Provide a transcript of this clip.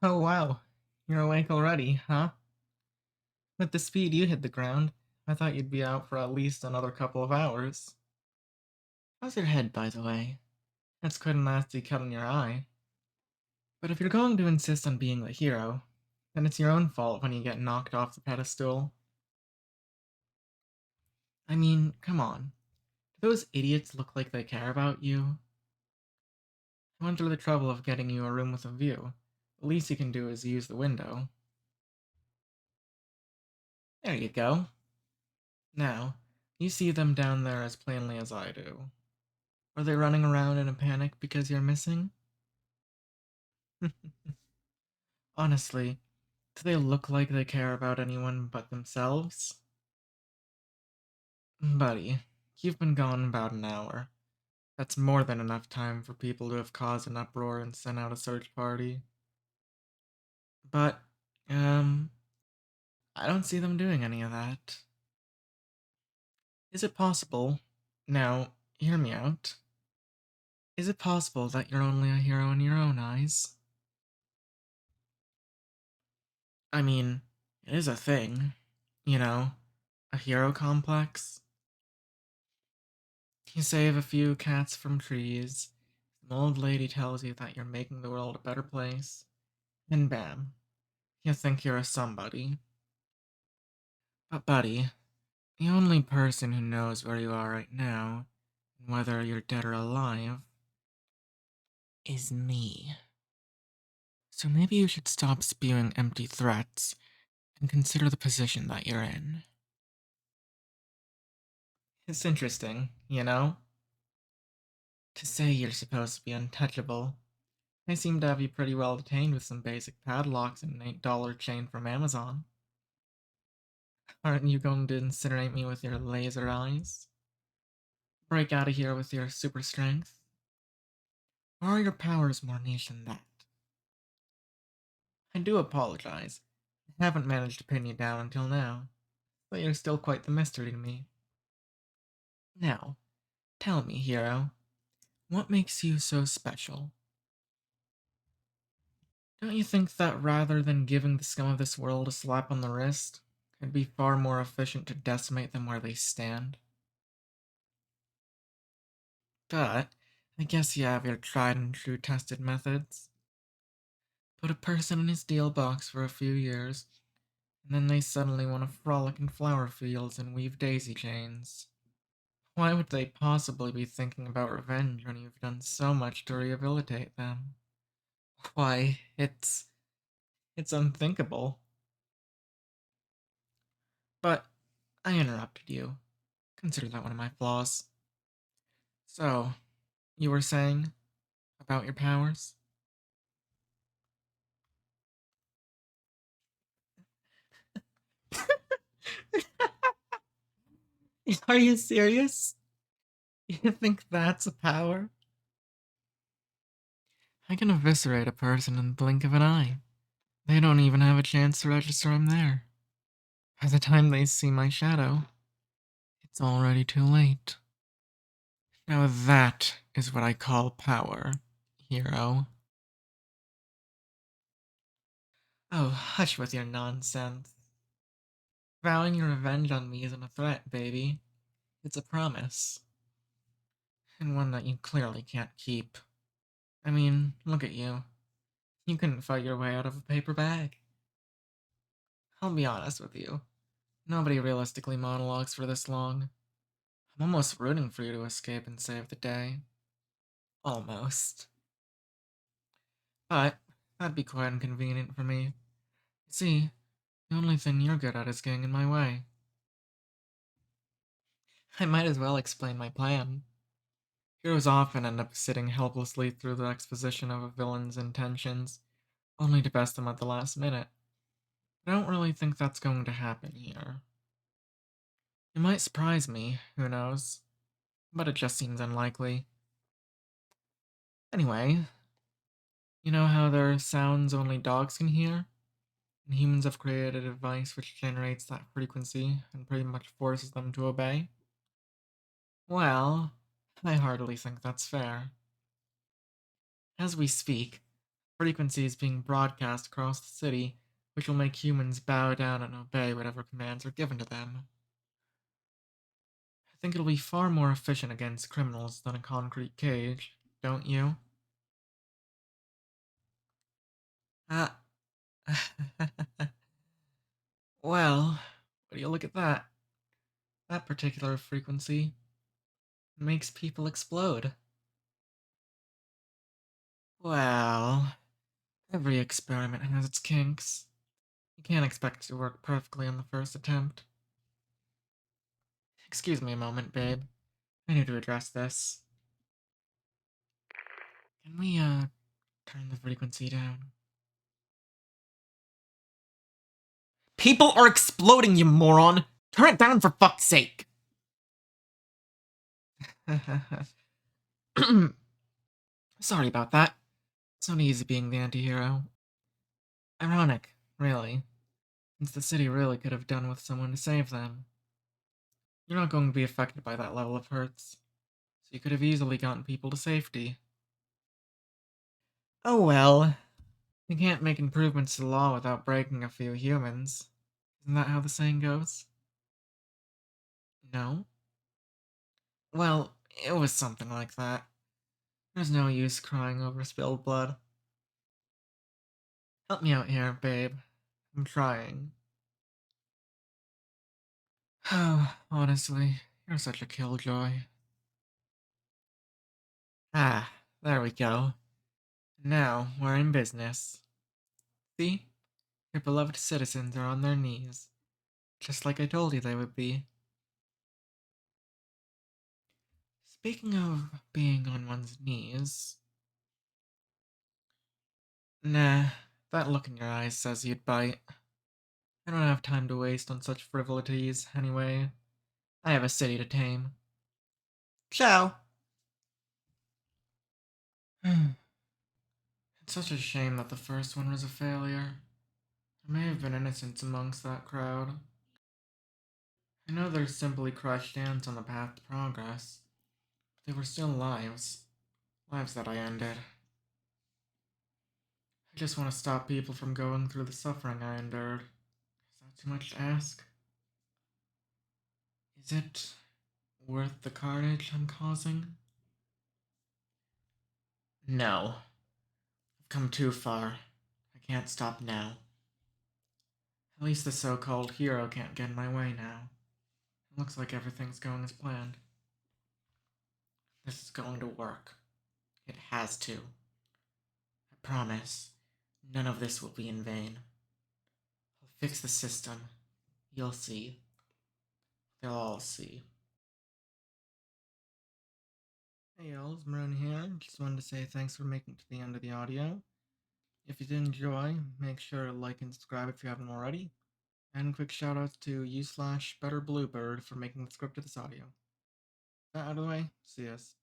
Oh wow, you're awake already, huh? With the speed you hit the ground, I thought you'd be out for at least another couple of hours. How's your head, by the way? That's quite a nasty cut on your eye. But if you're going to insist on being the hero, then it's your own fault when you get knocked off the pedestal. I mean, come on. Do those idiots look like they care about you? I went through the trouble of getting you a room with a view. The least you can do is use the window. There you go. Now, you see them down there as plainly as I do. Are they running around in a panic because you're missing? Honestly, do they look like they care about anyone but themselves? Buddy, you've been gone about an hour. That's more than enough time for people to have caused an uproar and sent out a search party. But, um, I don't see them doing any of that. Is it possible? Now, hear me out. Is it possible that you're only a hero in your own eyes? I mean, it is a thing. You know, a hero complex. You save a few cats from trees, an old lady tells you that you're making the world a better place, and bam, you think you're a somebody. But, buddy, the only person who knows where you are right now, and whether you're dead or alive, is me. So maybe you should stop spewing empty threats and consider the position that you're in. It's interesting, you know? To say you're supposed to be untouchable. I seem to have you pretty well detained with some basic padlocks and an $8 chain from Amazon. Aren't you going to incinerate me with your laser eyes? Break out of here with your super strength? Or are your powers more niche than that? I do apologize. I haven't managed to pin you down until now, but you're still quite the mystery to me. Now, tell me, hero, what makes you so special? Don't you think that rather than giving the scum of this world a slap on the wrist, it'd be far more efficient to decimate them where they stand? But I guess you have your tried and true tested methods. Put a person in his deal box for a few years, and then they suddenly want to frolic in flower fields and weave daisy chains. Why would they possibly be thinking about revenge when you've done so much to rehabilitate them? Why, it's unthinkable. But I interrupted you. Consider that one of my flaws. So, you were saying about your powers? Are you serious? You think that's a power? I can eviscerate a person in the blink of an eye. They don't even have a chance to register I'm there. By the time they see my shadow, it's already too late. Now that is what I call power, hero. Oh, hush with your nonsense. Vowing your revenge on me isn't a threat, baby. It's a promise. And one that you clearly can't keep. I mean, look at you. You couldn't fight your way out of a paper bag. I'll be honest with you. Nobody realistically monologues for this long. I'm almost rooting for you to escape and save the day. Almost. But that'd be quite inconvenient for me. See, the only thing you're good at is getting in my way. I might as well explain my plan. Heroes often end up sitting helplessly through the exposition of a villain's intentions, only to best them at the last minute. I don't really think that's going to happen here. It might surprise me, who knows, but it just seems unlikely. Anyway, you know how there are sounds only dogs can hear? And humans have created a device which generates that frequency and pretty much forces them to obey? Well, I hardly think that's fair. As we speak, Frequency is being broadcast across the city, which will make humans bow down and obey whatever commands are given to them. I think it'll be far more efficient against criminals than a concrete cage, don't you? Ah. Well, what do you look at that? That particular frequency makes people explode. Well, every experiment has its kinks. You can't expect it to work perfectly on the first attempt. Excuse me a moment, babe. I need to address this. Can we, turn the frequency down? People are exploding, you moron! Turn it down for fuck's sake! Sorry about that. It's not easy being the anti-hero. Ironic, really, since the city really could have done with someone to save them. You're not going to be affected by that level of hurts, so you could have easily gotten people to safety. Oh well. You can't make improvements to the law without breaking a few humans. Isn't that how the saying goes? No? Well, it was something like that. There's no use crying over spilled blood. Help me out here, babe. I'm trying. Oh, honestly, you're such a killjoy. Ah, there we go. Now, we're in business. See? Your beloved citizens are on their knees. Just like I told you they would be. Speaking of being on one's knees... Nah, that look in your eyes says you'd bite. I don't have time to waste on such frivolities, anyway. I have a city to tame. Ciao! It's such a shame that the first one was a failure. There may have been innocents amongst that crowd. I know they're simply crushed ants on the path to progress, but they were still lives. Lives that I ended. I just want to stop people from going through the suffering I endured. Is that too much to ask? Is it worth the carnage I'm causing? No. I've come too far. I can't stop now. At least the so-called hero can't get in my way now. It looks like everything's going as planned. This is going to work. It has to. I promise. None of this will be in vain. I'll fix the system. You'll see. They'll all see. Hey y'all, it's Maroon here. Just wanted to say thanks for making it to the end of the audio. If you did enjoy, make sure to like and subscribe if you haven't already. And quick shout outs to you/Better-Bluebird for making the script of this audio. That out of the way, see us.